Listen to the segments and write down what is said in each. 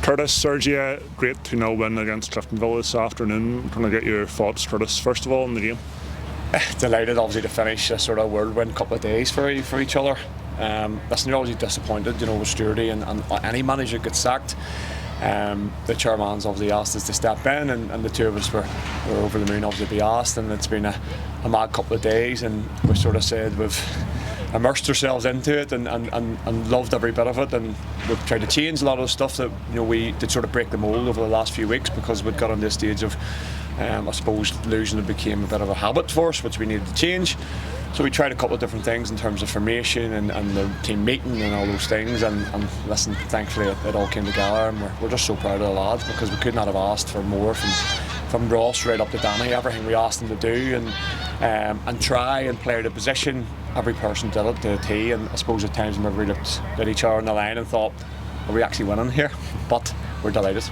Curtis, Sergio, great 2-0 win against Cliftonville this afternoon. Trying to get your thoughts, Curtis, first of all, in the game. Delighted, obviously, to finish a sort of whirlwind couple of days for each other. Listen, you're obviously disappointed, with Stewardy and any manager gets sacked. The chairman's obviously asked us to step in, and the two of us were over the moon, obviously, to be asked. And it's been a mad couple of days, and we sort of said we've immersed ourselves into it and loved every bit of it, and we've tried to change a lot of the stuff that we did sort of break the mould over the last few weeks, because we'd got on this stage of I suppose losing it became a bit of a habit for us, which we needed to change. So we tried a couple of different things in terms of formation and the team meeting and all those things, and listen, thankfully it all came together, and we're just so proud of the lads, because we could not have asked for more from Ross right up to Danny. Everything we asked them to do and try and play the position, every person did it to a T. And I suppose at times we looked at each other on the line and thought, are we actually winning here? But we're delighted.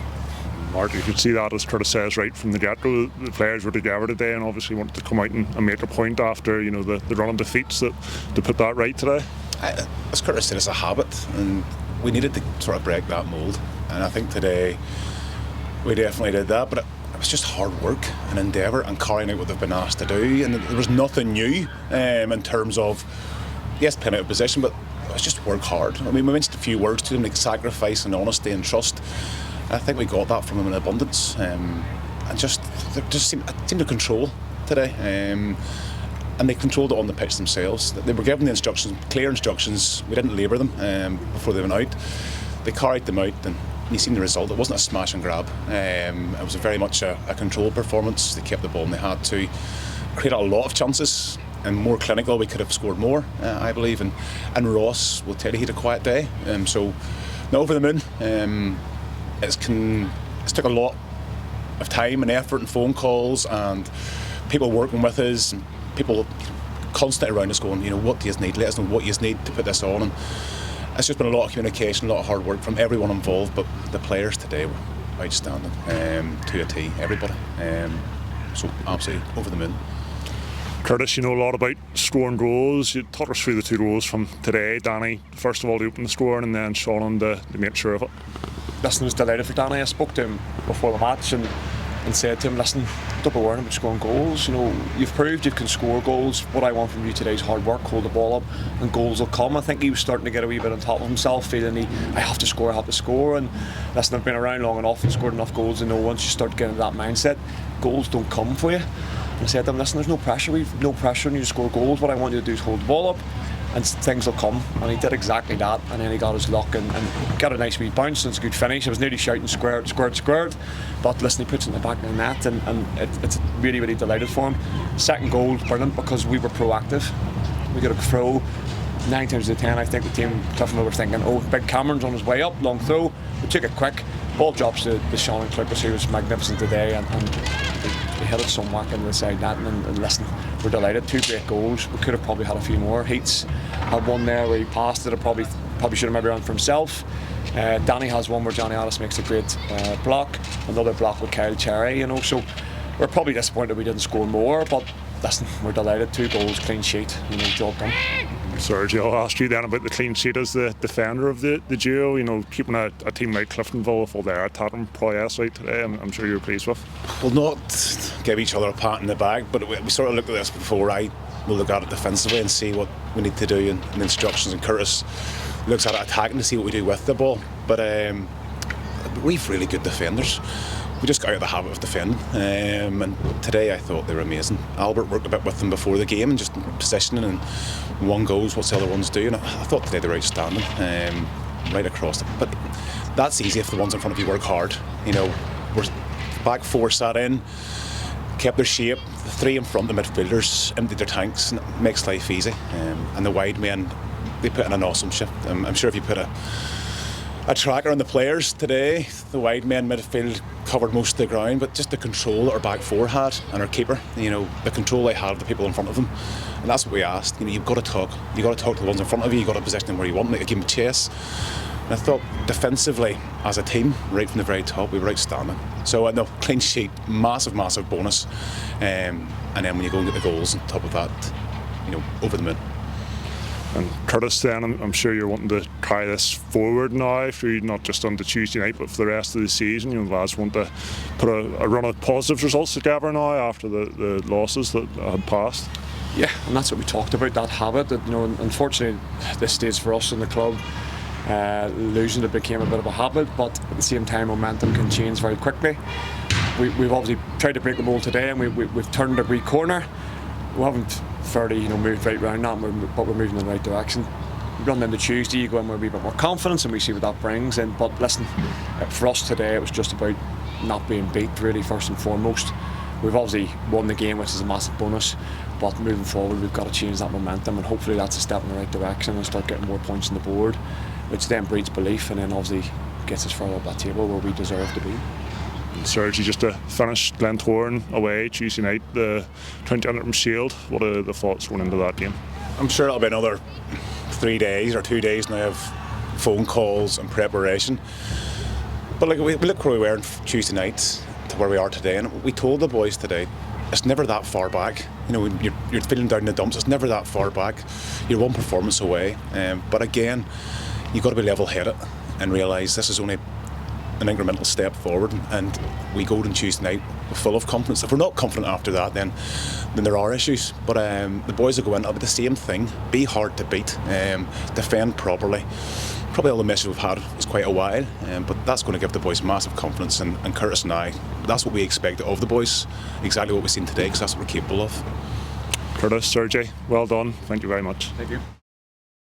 Mark, you could see that, as Curtis says, right from the get-go. The players were together today and obviously wanted to come out and make a point after the run of defeats to put that right today. As Curtis said, it's a habit, and we needed to sort of break that mould, and I think today we definitely did that. But it was just hard work and endeavour and carrying out what they've been asked to do, and there was nothing new in terms of, yes, playing out of position, but it was just work hard. I mean, we mentioned a few words to them, like sacrifice and honesty and trust. I think we got that from them in abundance, and they just seemed to control today, and they controlled it on the pitch themselves. They were given the instructions, clear instructions. We didn't labour them before they went out. They carried them out, and you seen the result. It wasn't a smash and grab. It was very much a controlled performance. They kept the ball, and they had to create a lot of chances. And more clinical, we could have scored more, I believe. And Ross will tell you he had a quiet day. So, not over the moon. It's took a lot of time and effort and phone calls and people working with us and people constantly around us going, what do you need? Let us know what you need to put this on. And it's just been a lot of communication, a lot of hard work from everyone involved. But the players today were outstanding, to a T, everybody. So absolutely over the moon. Curtis, you know a lot about scoring goals. You talk us through the 2 goals from today. Danny, first of all, to open the scoring, and then Sean to make sure of it. Listen, I was delighted for Danny. I spoke to him before the match and said to him, listen, don't be worrying about scoring goals. You've proved you can score goals. What I want from you today is hard work, hold the ball up, and goals will come. I think he was starting to get a wee bit on top of himself, feeling I have to score. And listen, I've been around long enough and scored enough goals to know once you start getting that mindset, goals don't come for you. And I said to him, listen, there's no pressure. We've no pressure on you to score goals. What I want you to do is hold the ball up, and things will come. And he did exactly that, and then he got his luck and got a nice wee bounce, and it's a good finish. I was nearly shouting squared, but listen, he puts it in the back of the net, and it's really, really delighted for him. Second goal, brilliant, because we were proactive. We got a throw, 9 times out of 10 I think the team Cliftonville were thinking, Big Cameron's on his way up, long throw. We took it quick, ball drops to Sean and Clippers, who was magnificent today, and we hit it some whack into the side net, and listen, we're delighted. 2 great goals. We could have probably had a few more. Heats had one there where he passed it. Probably should have maybe run for himself. Danny has one where Johnny Addis makes a great block. Another block with Kyle Cherry. So we're probably disappointed we didn't score more. But listen, we're delighted. 2 goals, clean sheet. Job done. Sergio, I'll ask you then about the clean sheet as the defender of the duo. Keeping a team like Cliftonville with all their attacking prowess out today, I'm sure you're pleased with. We'll not give each other a pat in the back, but we sort of looked at this before. We'll look at it defensively and see what we need to do and the instructions, and Curtis looks at it attacking to see what we do with the ball. But we've really good defenders. We just got out of the habit of defending, and today I thought they were amazing. Albert worked a bit with them before the game and just positioning, and one goes, what's the other ones do, and I thought today they were outstanding, right across it. But that's easy if the ones in front of you work hard. We're back 4 sat in, kept their shape. The 3 in front, the midfielders, emptied their tanks, and it makes life easy. And the wide men, they put in an awesome shift. I'm sure if you put a tracker on the players today, the wide men midfield covered most of the ground, but just the control that our back 4 had and our keeper, the control they had of the people in front of them, and that's what we asked. You've got to talk to the ones in front of you. You've got to position them where you want them, to give them a chase. And I thought defensively as a team, right from the very top, we were outstanding. So no, clean sheet, massive bonus, and then when you go and get the goals on top of that, over the moon. And Curtis, then I'm sure you're wanting to try this forward now, for not just on the Tuesday night, but for the rest of the season. You know, the lads want to put a run of positive results together now after the losses that had passed. Yeah, and that's what we talked about, that habit. That, you know, unfortunately, this stage for us in the club, losing it became a bit of a habit. But at the same time, momentum can change very quickly. We've obviously tried to break the mold today, and we've turned a wee corner. We haven't fairly, you know, moved right round that, but we're moving in the right direction. Run into Tuesday, you go in with a wee bit more confidence, and we see what that brings. But listen, for us today, it was just about not being beat, really, first and foremost. We've obviously won the game, which is a massive bonus, but moving forward, we've got to change that momentum, and hopefully that's a step in the right direction and start getting more points on the board, which then breeds belief, and then obviously gets us further up that table where we deserve to be. Sergi, just to finish, Glentoran away Tuesday night, the 20 Antrim Shield. What are the thoughts going into that game? I'm sure it'll be another 3 days or 2 days now of phone calls and preparation. But like we look where we were on Tuesday night to where we are today, and we told the boys today, it's never that far back. You know, you're feeling down in the dumps. It's never that far back. You're one performance away. But again, you've got to be level-headed and realise this is only an incremental step forward, and we go on Tuesday night full of confidence. If we're not confident after that, then there are issues. But the boys will go in, it'll be the same thing. Be hard to beat, defend properly. Probably all the message we've had is quite a while, but that's going to give the boys massive confidence, and Curtis and I, that's what we expect of the boys, exactly what we've seen today, because that's what we're capable of. Curtis, Sergi, well done. Thank you very much. Thank you.